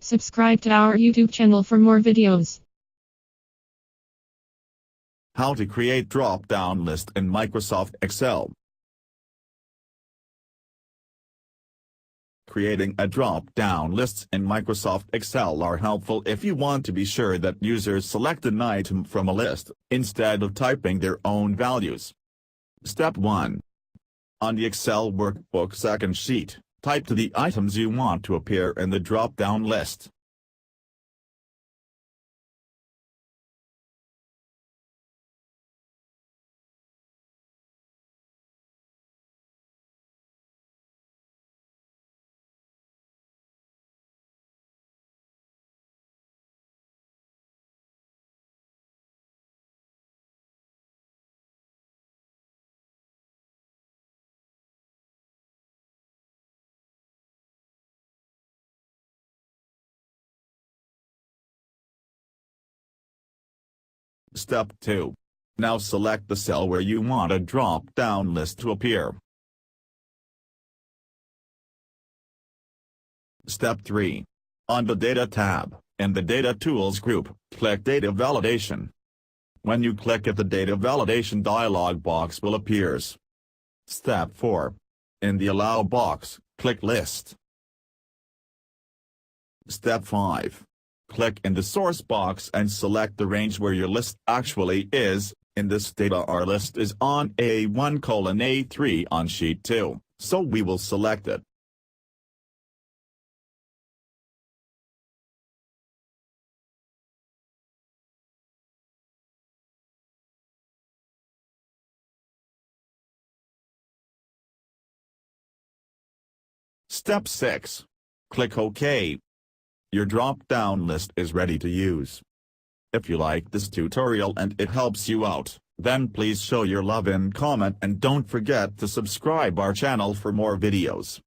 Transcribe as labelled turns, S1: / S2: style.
S1: Subscribe to our YouTube channel for more videos.
S2: How to create drop-down list in Microsoft Excel. Creating a drop-down lists in Microsoft Excel are helpful if you want to be sure that users select an item from a list, instead of typing their own values. Step 1. On the Excel workbook second sheet, type the items you want to appear in the drop-down list. Step 2. Now select the cell where you want a drop-down list to appear. Step 3. On the Data tab, in the Data Tools group, click Data Validation. When you click it, the Data Validation dialog box will appear. Step 4. In the Allow box, click List. Step 5. Click in the Source box and select the range where your list actually is. In this data, our list is on A1:A3 on Sheet 2, so we will select it. Step 6. Click OK. Your drop-down list is ready to use. If you like this tutorial and it helps you out, then please show your love in comment and don't forget to subscribe our channel for more videos.